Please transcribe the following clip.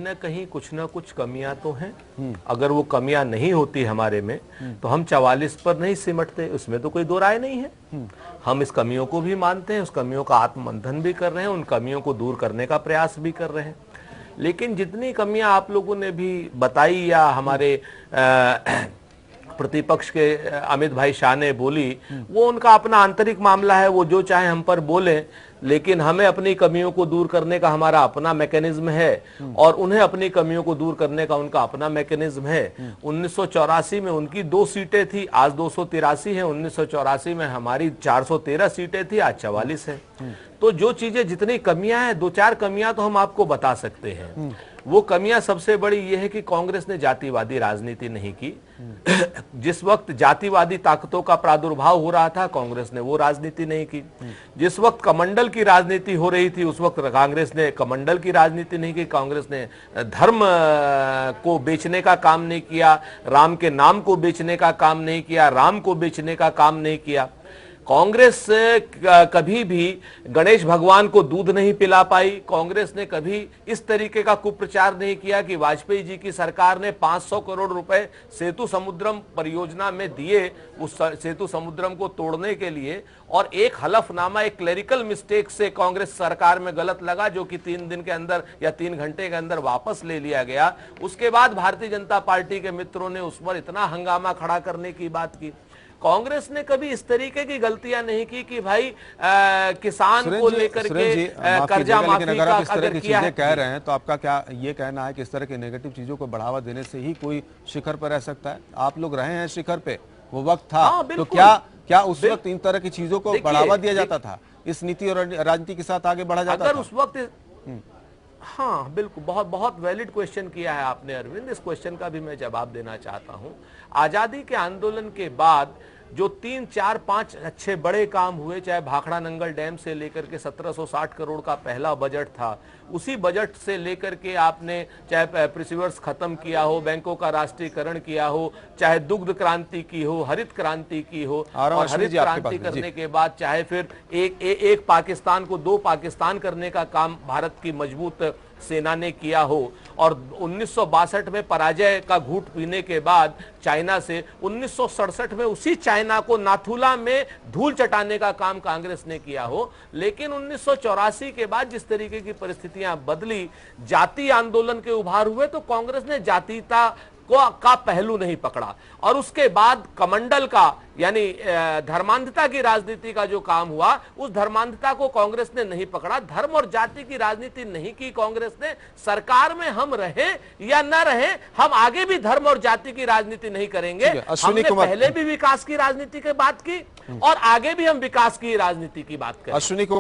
न कहीं कुछ ना कुछ कमियां तो हैं। अगर वो कमियां नहीं होती हमारे में तो हम 44 पर नहीं सिमटते, उसमें तो कोई दो राय नहीं है। हम इस कमियों को भी मानते हैं, उस कमियों का आत्ममंथन भी कर रहे हैं, उन कमियों को दूर करने का प्रयास भी कर रहे हैं। लेकिन जितनी कमियां आप लोगों ने भी बताई या हमारे प्रतिपक्ष के अमित भाई शाह ने बोली, वो उनका अपना आंतरिक मामला है, वो जो चाहे हम पर बोले, लेकिन हमें अपनी कमियों को दूर करने का हमारा अपना मैकेनिज्म है और उन्हें अपनी कमियों को दूर करने का उनका अपना मैकेनिज्म है। 1984 में उनकी 2 सीटें थी, आज 283 है। 1984 में हमारी 413 सीटें थी, आज 44 है। तो जो चीजें जितनी कमियां हैं, 2-4 कमियां तो हम आपको बता सकते हैं। वो कमियां सबसे बड़ी ये है कि कांग्रेस ने जातिवादी राजनीति नहीं की। जिस वक्त जातिवादी ताकतों का प्रादुर्भाव हो रहा था, कांग्रेस ने वो राजनीति नहीं की। जिस वक्त कमंडल की राजनीति हो रही थी, उस वक्त कांग्रेस ने कमंडल की राजनीति नहीं की। कांग्रेस ने धर्म को बेचने का काम नहीं किया, राम के नाम को बेचने का काम नहीं किया, राम को बेचने का काम नहीं किया। कांग्रेस कभी भी गणेश भगवान को दूध नहीं पिला पाई। कांग्रेस ने कभी इस तरीके का कुप्रचार नहीं किया कि वाजपेयी जी की सरकार ने 500 करोड़ रुपए सेतु समुद्रम परियोजना में दिए, उस सेतु समुद्रम को तोड़ने के लिए, और एक हलफनामा, एक क्लेरिकल मिस्टेक से कांग्रेस सरकार में गलत लगा, जो कि 3 दिन के अंदर या 3 घंटे के अंदर वापस ले लिया गया। उसके बाद भारतीय जनता पार्टी के मित्रों ने उस पर इतना हंगामा खड़ा करने की बात की। कांग्रेस ने कभी इस तरीके की गलतियां नहीं की कि भाई किसान को लेकर के कर्जा माफी का अगर किया है। कह रहे हैं तो आपका क्या ये कहना है कि इस तरह की नेगेटिव चीजों को बढ़ावा देने से ही कोई शिखर पर रह सकता है? आप लोग रहे हैं शिखर पे, वो वक्त था। तो क्या उस वक्त इन तरह की चीजों को बढ़ावा दिया जाता था, इस नीति और राजनीति के साथ आगे बढ़ा जाता था? अगर उस वक्त हाँ, बिल्कुल, बहुत बहुत वैलिड क्वेश्चन किया है आपने अरविंद। इस क्वेश्चन का भी मैं जवाब देना चाहता हूं। आजादी के आंदोलन के बाद जो 3, 4, 5 अच्छे बड़े काम हुए, चाहे भाखड़ा नंगल डैम से लेकर के 1760 करोड़ का पहला बजट था, उसी बजट से लेकर के आपने चाहे प्रिसीवर्स खत्म किया हो, बैंकों का राष्ट्रीयकरण किया हो, चाहे दुग्ध क्रांति की हो, हरित क्रांति की हो, और हरित क्रांति करने के बाद चाहे फिर एक पाकिस्तान को 2 पाकिस्तान करने का काम भारत की मजबूत सेना ने किया हो, और 1962 में पराजय का घूंट पीने के बाद चाइना से 1967 में उसी चाइना को नाथुला में धूल चटाने का काम कांग्रेस ने किया हो। लेकिन 1984 के बाद जिस तरीके की परिस्थितियां बदली, जाति आंदोलन के उभार हुए, तो कांग्रेस ने जातीयता का पहलू नहीं पकड़ा, और उसके बाद कमंडल का यानी धर्मांधता की राजनीति का जो काम हुआ, उस धर्मांधता को कांग्रेस ने नहीं पकड़ा। धर्म और जाति की राजनीति नहीं की कांग्रेस ने। सरकार में हम रहे या न रहे, हम आगे भी धर्म और जाति की राजनीति नहीं करेंगे। हमने पहले भी विकास की राजनीति की बात की और आगे भी हम विकास की राजनीति की बात करेंगे।